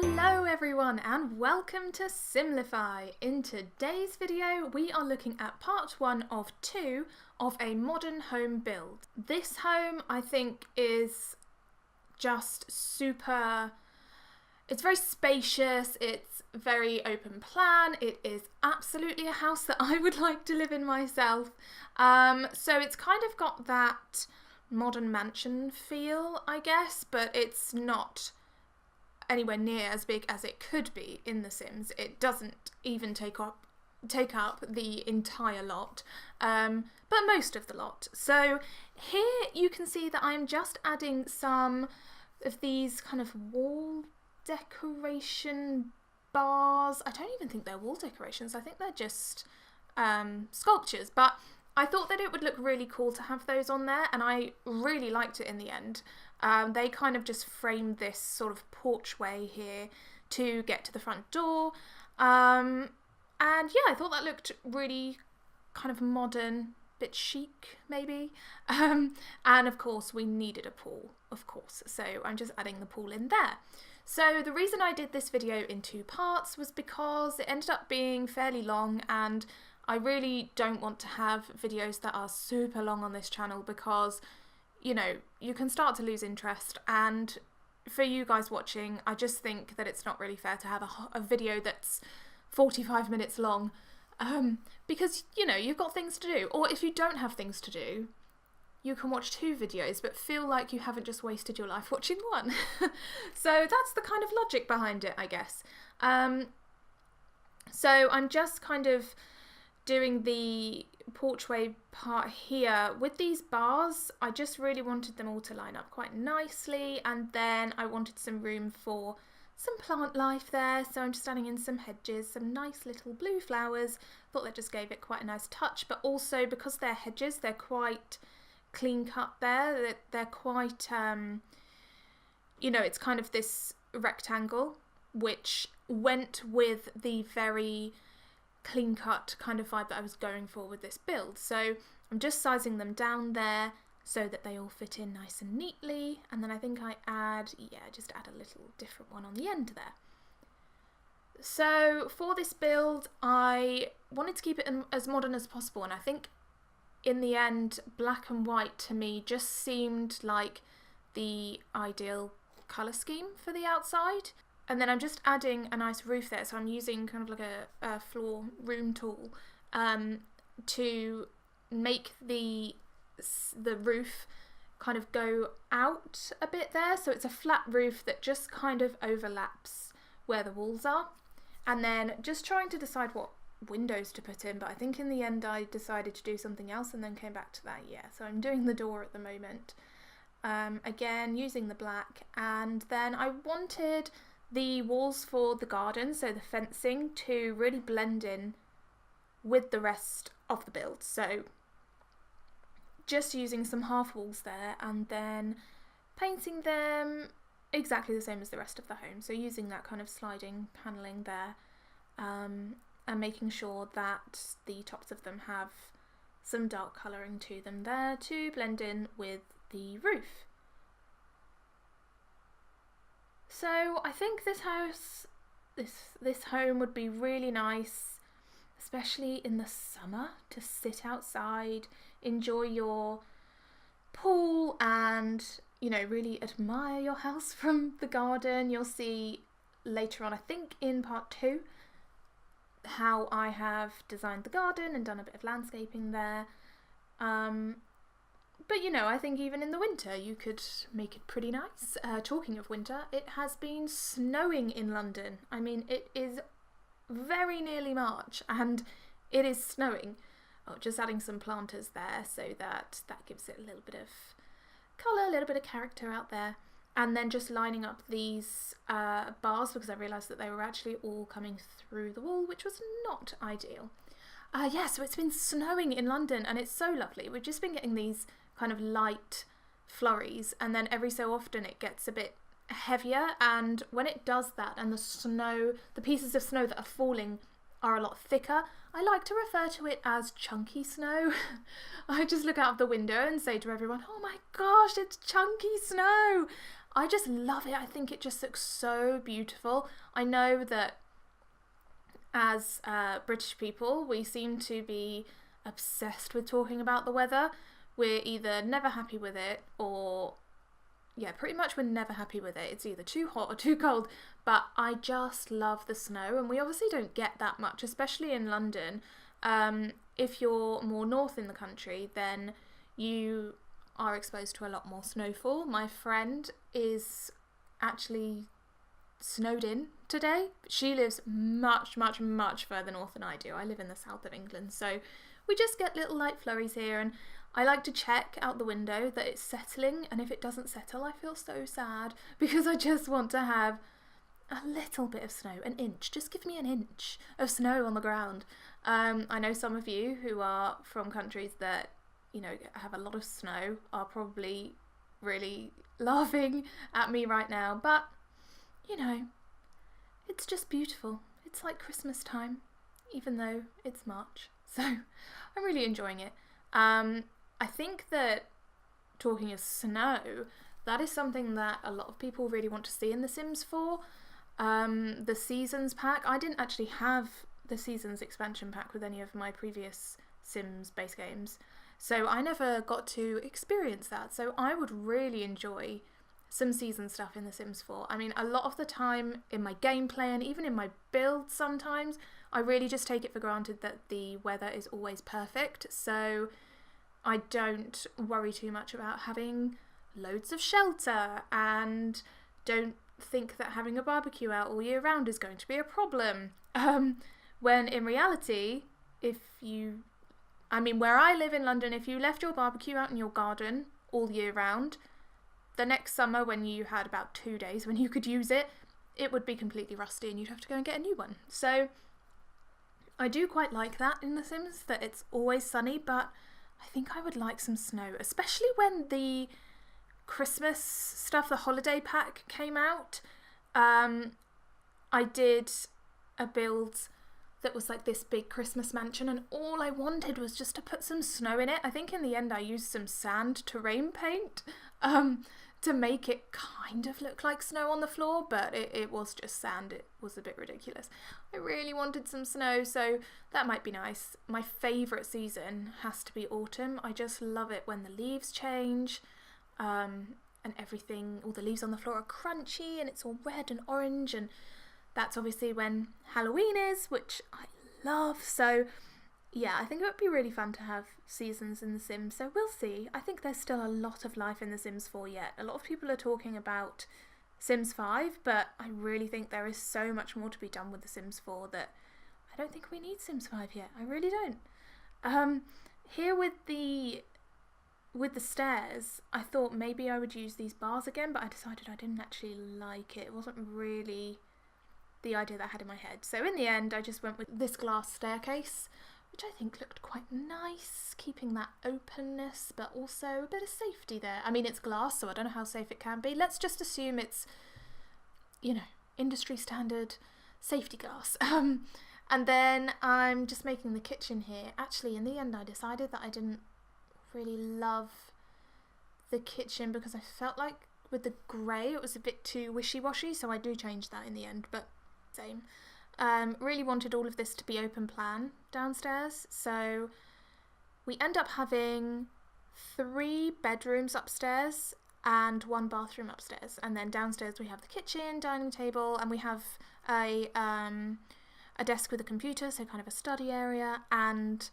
Hello everyone and welcome to Simlify. In today's video we are looking at part 1 of 2 of a modern home build. This home I think is just super, it's very spacious, it's very open plan, it is absolutely a house that I would like to live in myself. So it's kind of got that modern mansion feel, I guess, but it's not anywhere near as big as it could be in The Sims. It doesn't even take up the entire lot, but most of the lot. So here you can see that I'm just adding some of these kind of wall decoration bars. I don't even think they're wall decorations, I think they're just sculptures, but I thought that it would look really cool to have those on there, and I really liked it in the end. They kind of just framed this sort of porchway here to get to the front door. And yeah, I thought that looked really kind of modern, bit chic maybe. And of course we needed a pool, of course, so I'm just adding the pool in there. So the reason I did this video in 2 parts was because it ended up being fairly long, and I really don't want to have videos that are super long on this channel because, you know, you can start to lose interest, and for you guys watching, I just think that it's not really fair to have a video that's 45 minutes long, because, you know, you've got things to do. Or if you don't have things to do, you can watch 2 videos but feel like you haven't just wasted your life watching one. So that's the kind of logic behind it, I guess. So I'm just kind of doing the porchway part here with these bars. I just really wanted them all to line up quite nicely, and then I wanted some room for some plant life there, so I'm just adding in some hedges, some nice little blue flowers. Thought that just gave it quite a nice touch, but also because they're hedges, they're quite clean cut there. They're quite, you know, it's kind of this rectangle which went with the very clean cut kind of vibe that I was going for with this build. So I'm just sizing them down there so that they all fit in nice and neatly, and then I think I just add a little different one on the end there. So for this build I wanted to keep it as modern as possible, and I think in the end black and white to me just seemed like the ideal colour scheme for the outside. And then I'm just adding a nice roof there, so I'm using kind of like a floor room tool to make the roof kind of go out a bit there, so it's a flat roof that just kind of overlaps where the walls are. And then just trying to decide what windows to put in, but I think in the end I decided to do something else and then came back to that. Yeah, so I'm doing the door at the moment, again using the black, and then I wanted the walls for the garden, so the fencing, to really blend in with the rest of the build. So just using some half walls there and then painting them exactly the same as the rest of the home. So using that kind of sliding panelling there, and making sure that the tops of them have some dark colouring to them there to blend in with the roof. So I think this house, this home would be really nice, especially in the summer, to sit outside, enjoy your pool, and, you know, really admire your house from the garden. You'll see later on, I think in part 2, how I have designed the garden and done a bit of landscaping there. But, you know, I think even in the winter you could make it pretty nice. Talking of winter, it has been snowing in London. I mean, it is very nearly March and it is snowing. Oh, just adding some planters there so that gives it a little bit of colour, a little bit of character out there. And then just lining up these bars because I realised that they were actually all coming through the wall, which was not ideal. Yeah, so it's been snowing in London and it's so lovely. We've just been getting these kind of light flurries, and then every so often it gets a bit heavier, and when it does that and the pieces of snow that are falling are a lot thicker, I like to refer to it as chunky snow. I just look out of the window and say to everyone, oh my gosh, it's chunky snow. I just love it. I think it just looks so beautiful. I know that as British people, we seem to be obsessed with talking about the weather. We're either never happy with it or, yeah, pretty much we're never happy with it. It's either too hot or too cold. But I just love the snow, and we obviously don't get that much, especially in London. If you're more north in the country, then you are exposed to a lot more snowfall. My friend is actually snowed in today. She lives much, much, much further north than I do. I live in the south of England, so we just get little light flurries here, and I like to check out the window that it's settling, and if it doesn't settle, I feel so sad because I just want to have a little bit of snow, an inch. Just give me an inch of snow on the ground. I know some of you who are from countries that, you know, have a lot of snow are probably really laughing at me right now, but, you know, it's just beautiful. It's like Christmas time, even though it's March. So I'm really enjoying it. I think that, talking of snow, that is something that a lot of people really want to see in The Sims 4. The Seasons pack, I didn't actually have the Seasons expansion pack with any of my previous Sims base games, so I never got to experience that. So I would really enjoy some season stuff in The Sims 4. I mean, a lot of the time in my gameplay and even in my builds sometimes, I really just take it for granted that the weather is always perfect, so I don't worry too much about having loads of shelter, and don't think that having a barbecue out all year round is going to be a problem. When in reality, where I live in London, if you left your barbecue out in your garden all year round, the next summer when you had about 2 days when you could use it, it would be completely rusty and you'd have to go and get a new one. So I do quite like that in The Sims, that it's always sunny, but I think I would like some snow, especially when the Christmas stuff, the holiday pack came out. I did a build that was like this big Christmas mansion, and all I wanted was just to put some snow in it. I think in the end I used some sand to rain paint to make it kind of look like snow on the floor, but it was just sand. It was a bit ridiculous. I really wanted some snow, so that might be nice. My favourite season has to be autumn. I just love it when the leaves change, and everything, all the leaves on the floor are crunchy and it's all red and orange, and that's obviously when Halloween is, which I love. So yeah, I think it would be really fun to have seasons in The Sims, so we'll see. I think there's still a lot of life in The Sims 4 yet. A lot of people are talking about Sims 5, but I really think there is so much more to be done with The Sims 4 that I don't think we need Sims 5 yet. I really don't. Here with the stairs, I thought maybe I would use these bars again, but I decided I didn't actually like it. It wasn't really the idea that I had in my head. So in the end, I just went with this glass staircase, which I think looked quite nice, keeping that openness, but also a bit of safety there. I mean, it's glass, so I don't know how safe it can be. Let's just assume it's, you know, industry standard safety glass. And then I'm just making the kitchen here. Actually, in the end, I decided that I didn't really love the kitchen because I felt like with the grey it was a bit too wishy-washy, so I do change that in the end, but same. Really wanted all of this to be open plan downstairs, so we end up having 3 bedrooms upstairs and 1 bathroom upstairs, and then downstairs we have the kitchen, dining table, and we have a desk with a computer, so kind of a study area, and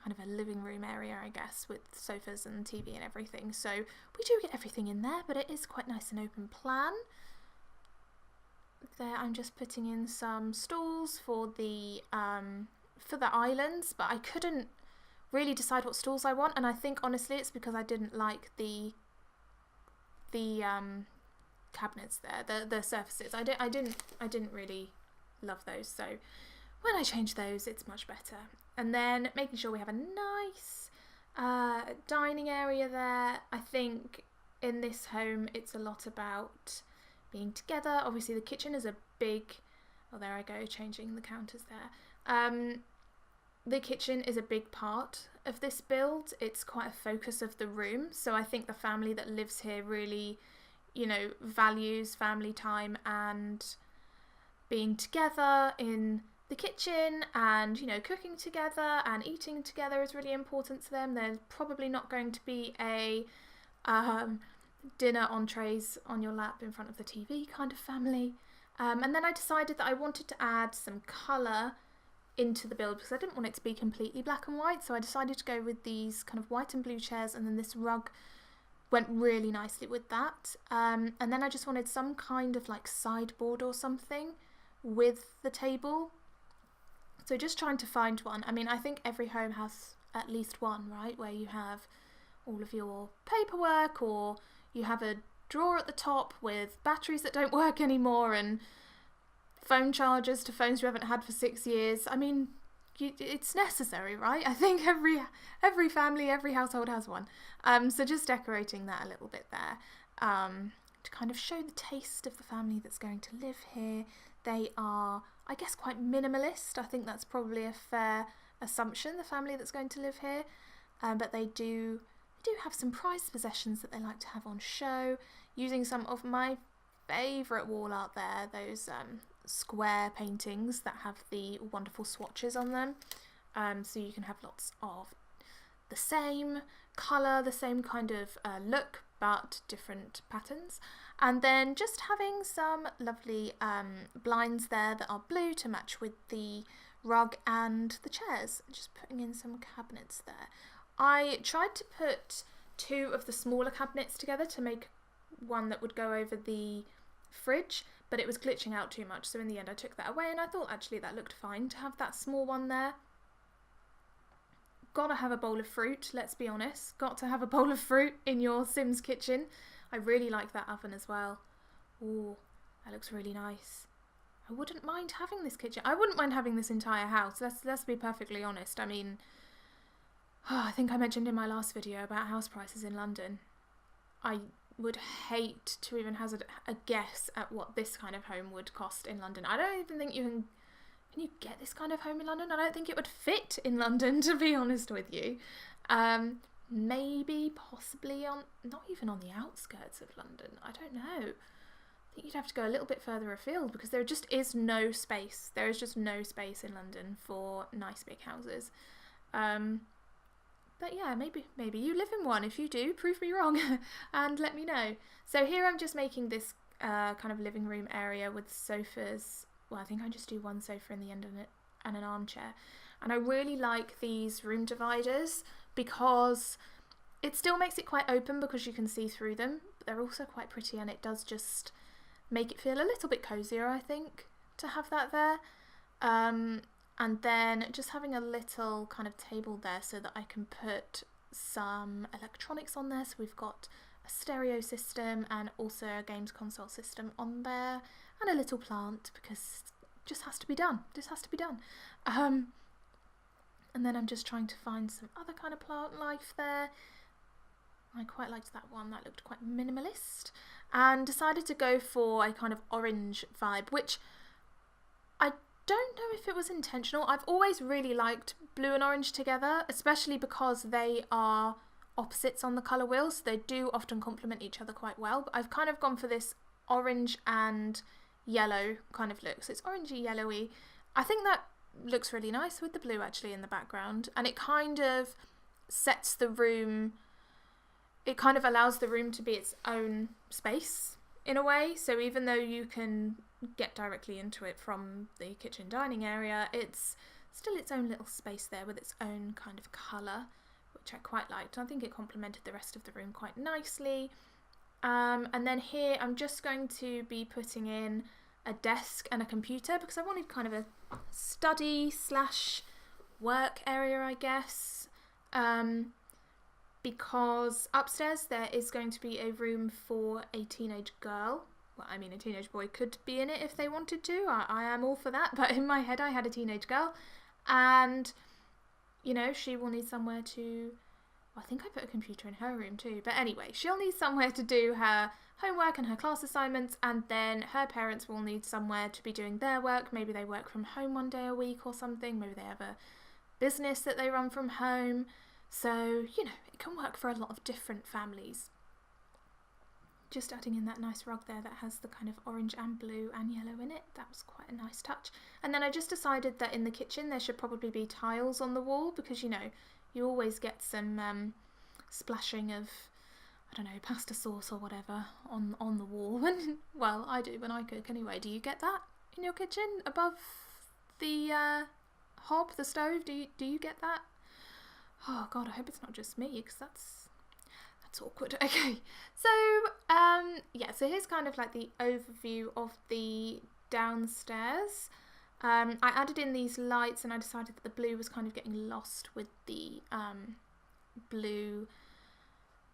kind of a living room area, I guess, with sofas and TV and everything. So we do get everything in there, but it is quite nice and open plan. There I'm just putting in some stools for the islands, but I couldn't really decide what stools I want, and I think honestly it's because I didn't like the cabinets there, the surfaces. I didn't really love those, so when I change those it's much better. And then making sure we have a nice dining area there. I think in this home it's a lot about being together. Obviously the kitchen is a big, oh there I go, changing the counters there. The kitchen is a big part of this build. It's quite a focus of the room, so I think the family that lives here really you know, values family time and being together in the kitchen and, you know, cooking together and eating together is really important to them. There's probably not going to be a dinner on trays on your lap in front of the TV kind of family. And then I decided that I wanted to add some colour into the build because I didn't want it to be completely black and white, so I decided to go with these kind of white and blue chairs, and then this rug went really nicely with that. And then I just wanted some kind of like sideboard or something with the table. So just trying to find one. I mean, I think every home has at least one, right, where you have all of your paperwork, or you have a drawer at the top with batteries that don't work anymore and phone chargers to phones you haven't had for 6 years. I mean, it's necessary, right? I think every family, every household has one. So just decorating that a little bit there to kind of show the taste of the family that's going to live here. They are, I guess, quite minimalist. I think that's probably a fair assumption, the family that's going to live here. But they do have some prized possessions that they like to have on show, using some of my favourite wall art there, those square paintings that have the wonderful swatches on them. So you can have lots of the same colour, the same kind of look, but different patterns. And then just having some lovely blinds there that are blue to match with the rug and the chairs. Just putting in some cabinets there. I tried to put 2 of the smaller cabinets together to make one that would go over the fridge, but it was glitching out too much, so in the end I took that away, and I thought actually that looked fine to have that small one there. Gotta have a bowl of fruit, let's be honest. Got to have a bowl of fruit in your Sims kitchen. I really like that oven as well. Ooh, that looks really nice. I wouldn't mind having this kitchen. I wouldn't mind having this entire house. Let's be perfectly honest. I mean, I think I mentioned in my last video about house prices in London. I would hate to even hazard a guess at what this kind of home would cost in London. I don't even think can you get this kind of home in London? I don't think it would fit in London, to be honest with you. Maybe, possibly not even on the outskirts of London. I don't know. I think you'd have to go a little bit further afield because there just is no space. There is just no space in London for nice big houses. But yeah, maybe you live in one. If you do, prove me wrong and let me know. So here I'm just making this kind of living room area with sofas. Well, I think I just do one sofa in the end and an armchair. And I really like these room dividers because it still makes it quite open because you can see through them. But they're also quite pretty, and it does just make it feel a little bit cozier, I think, to have that there. And then just having a little kind of table there so that I can put some electronics on there. So we've got a stereo system and also a games console system on there, and a little plant because it just has to be done. Just has to be done. And then I'm just trying to find some other kind of plant life there. I quite liked that one. That looked quite minimalist. And decided to go for a kind of orange vibe, which I don't know if it was intentional. I've always really liked blue and orange together, especially because they are opposites on the colour wheel, so they do often complement each other quite well. But I've kind of gone for this orange and yellow kind of look. So it's orangey yellowy. I think that looks really nice with the blue actually in the background, and it kind of sets the room, it kind of allows the room to be its own space in a way. So even though you can get directly into it from the kitchen dining area, it's still its own little space there with its own kind of colour, which I quite liked. I think it complemented the rest of the room quite nicely. And then here I'm just going to be putting in a desk and a computer because I wanted kind of a study / work area, I guess. Because upstairs there is going to be a room for a teenage girl. Well, I mean, a teenage boy could be in it if they wanted to. I am all for that. But in my head, I had a teenage girl. And, you know, she will need somewhere to... Well, I think I put a computer in her room too. But anyway, she'll need somewhere to do her homework and her class assignments. And then her parents will need somewhere to be doing their work. Maybe they work from home one day a week or something. Maybe they have a business that they run from home. So, you know, it can work for a lot of different families. just adding in that nice rug there that has the kind of orange and blue and yellow in it. That was quite a nice touch. And then I just decided that in the kitchen there should probably be tiles on the wall, because, you know, you always get some splashing of, I don't know, pasta sauce or whatever on the wall. When, well, I do when I cook anyway. Do you get that in your kitchen above the hob, the stove? Do you get that? Oh God, I hope it's not just me, because that's awkward. Okay, so yeah, so here's kind of like the overview of the downstairs. I added in these lights, and I decided that the blue was kind of getting lost with the blue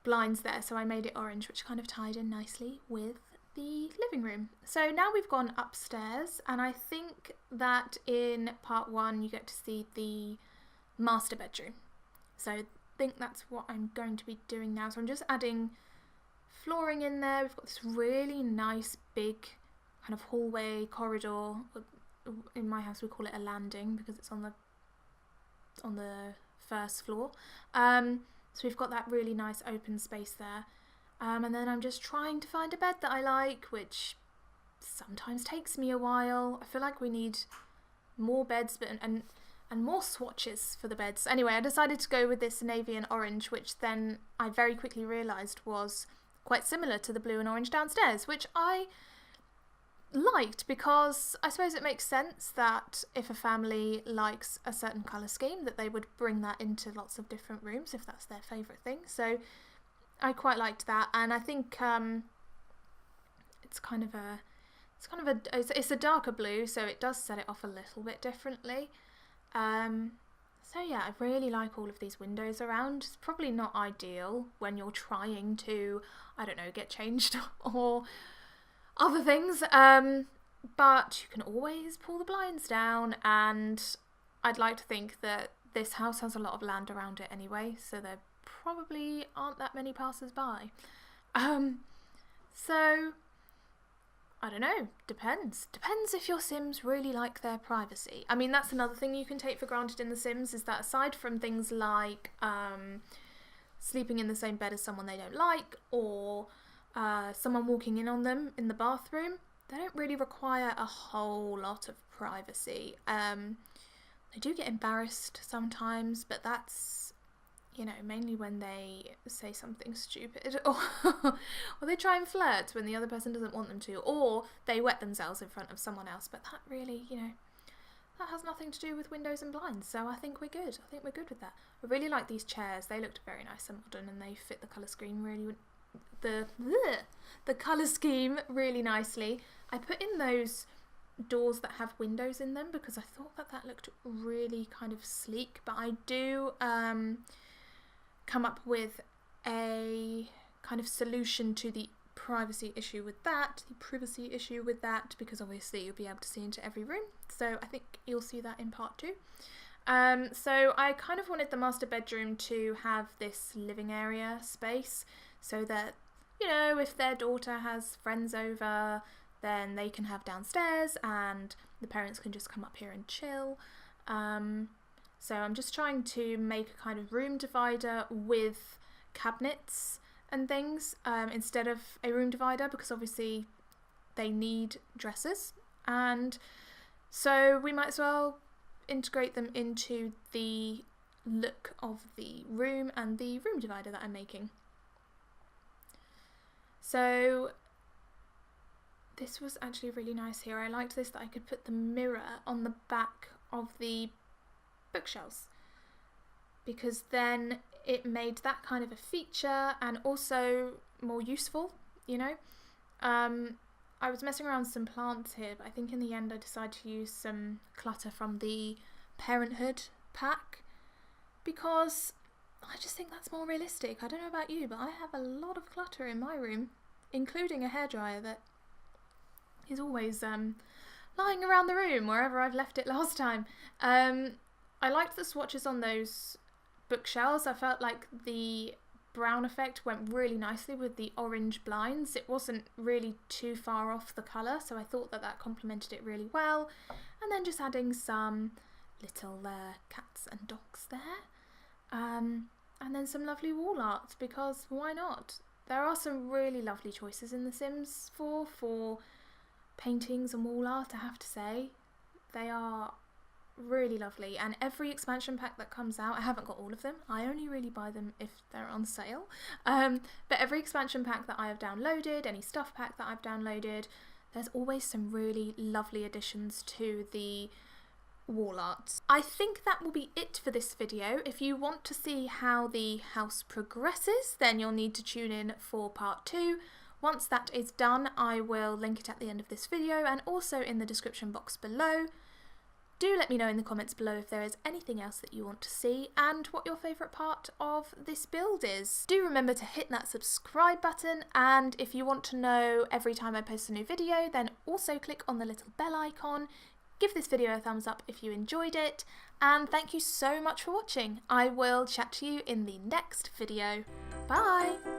blinds there, so I made it orange, which kind of tied in nicely with the living room. So now we've gone upstairs, and I think that in part 1 you get to see the master bedroom. So I think that's what I'm going to be doing now. So I'm just adding flooring in there. We've got this really nice big kind of hallway corridor. In my house we call it a landing because it's on the first floor. So we've got that really nice open space there. And then I'm just trying to find a bed that I like, which sometimes takes me a while. I feel like we need more beds, but and more swatches for the beds. Anyway, I decided to go with this navy and orange, which then I very quickly realised was quite similar to the blue and orange downstairs, which I liked because I suppose it makes sense that if a family likes a certain colour scheme that they would bring that into lots of different rooms if that's their favourite thing. So I quite liked that, and I think it's a darker blue, so it does set it off a little bit differently. So yeah, I really like all of these windows around. It's probably not ideal when you're trying to, I don't know, get changed or other things, but you can always pull the blinds down, and I'd like to think that this house has a lot of land around it anyway, so there probably aren't that many passers-by. So I don't know, depends if your Sims really like their privacy. I mean, that's another thing you can take for granted in The Sims, is that aside from things like sleeping in the same bed as someone they don't like, or someone walking in on them in the bathroom, they don't really require a whole lot of privacy. They do get embarrassed sometimes, but that's, you know, mainly when they say something stupid, or they try and flirt when the other person doesn't want them to, or they wet themselves in front of someone else. But that really, you know, that has nothing to do with windows and blinds, so I think we're good. I think we're good with that. I really like these chairs. They looked very nice and modern, and they fit the colour scheme really, the colour scheme really nicely. I put in those doors that have windows in them because I thought that looked really kind of sleek, but I do come up with a kind of solution to the privacy issue with that, because obviously you'll be able to see into every room, so I think you'll see that in part 2. So I kind of wanted the master bedroom to have this living area space, so that, you know, if their daughter has friends over, then they can have downstairs and the parents can just come up here and chill. So I'm just trying to make a kind of room divider with cabinets and things instead of a room divider, because obviously they need dressers, and so we might as well integrate them into the look of the room and the room divider that I'm making. So this was actually really nice here. I liked this, that I could put the mirror on the back of the bookshelves, because then it made that kind of a feature and also more useful, you know. I was messing around with some plants here, but I think in the end I decided to use some clutter from the Parenthood pack, because I just think that's more realistic. I don't know about you, but I have a lot of clutter in my room, including a hairdryer that is always lying around the room wherever I've left it last time. I liked the swatches on those bookshelves. I felt like the brown effect went really nicely with the orange blinds. It wasn't really too far off the colour, so I thought that complemented it really well. And then just adding some little cats and dogs there. And then some lovely wall art, because why not? There are some really lovely choices in The Sims 4 for paintings and wall art, I have to say. They are really lovely, and every expansion pack that comes out, I haven't got all of them, I only really buy them if they're on sale, but every expansion pack that I have downloaded, any stuff pack that I've downloaded, there's always some really lovely additions to the wall art. I think that will be it for this video. If you want to see how the house progresses, then you'll need to tune in for part 2. Once that is done, I will link it at the end of this video and also in the description box below. Do let me know in the comments below if there is anything else that you want to see and what your favourite part of this build is. Do remember to hit that subscribe button, and if you want to know every time I post a new video, then also click on the little bell icon. Give this video a thumbs up if you enjoyed it, and thank you so much for watching. I will chat to you in the next video. Bye!